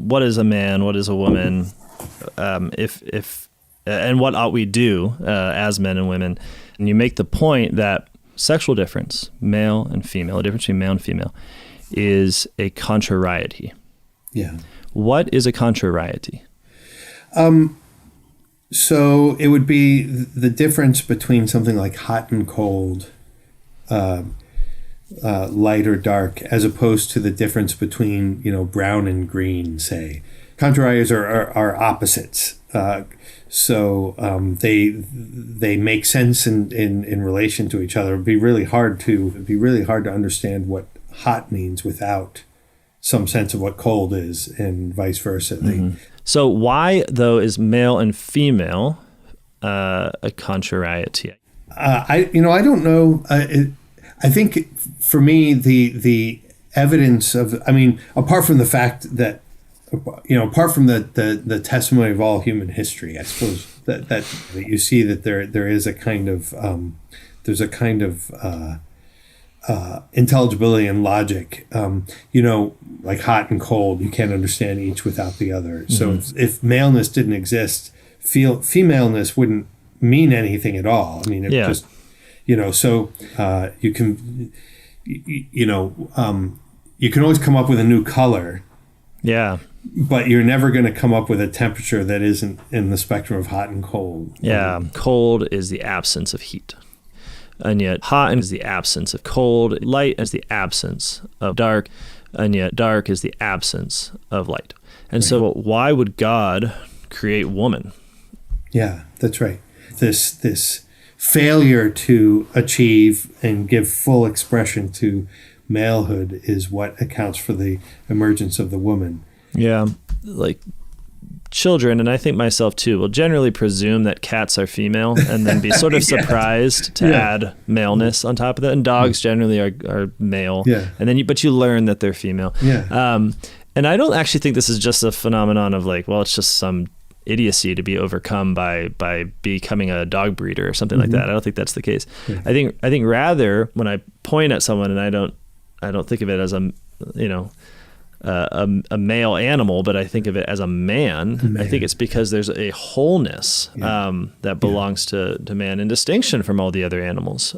what is a man, what is a woman, if and what ought we do as men and women. And you make the point that sexual difference, male and female, the difference between male and female, is a contrariety. Yeah. What is a contrariety? So it would be the difference between something like hot and cold, light or dark, as opposed to the difference between, brown and green, say. Contrarios are opposites. So they make sense in relation to each other. It'd be really hard to understand what hot means without some sense of what cold is, and vice versa. Mm-hmm. So why, though, is male and female a contrariety? I don't know. I think for me the evidence of, apart from the fact that, apart from the testimony of all human history, I suppose that you see that there is a kind of there's a kind of intelligibility and logic. Like hot and cold, you can't understand each without the other. So if maleness didn't exist, femaleness wouldn't mean anything at all. Just, so you can, you can always come up with a new color. Yeah. But you're never going to come up with a temperature that isn't in the spectrum of hot and cold. Yeah. Cold is the absence of heat. And yet hot is the absence of cold. Light is the absence of dark. And yet dark is the absence of light. And so why would God create woman? Yeah, that's right. This failure to achieve and give full expression to malehood is what accounts for the emergence of the woman. Yeah, like children, and I think myself too, will generally presume that cats are female and then be sort of surprised to add maleness on top of that. And dogs generally are male. Yeah. And then but you learn that they're female. Yeah. And I don't actually think this is just a phenomenon of it's just some idiocy to be overcome by becoming a dog breeder or something like that. I don't think that's the case. Yeah. I think rather when I point at someone, and I don't think of it as a male animal, but I think of it as a man. I think it's because there's a wholeness that belongs to man, in distinction from all the other animals,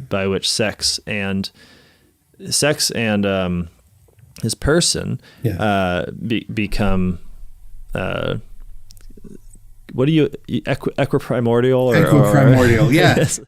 by which sex and his person become what do you equiprimordial or equiprimordial? Yeah. Yes.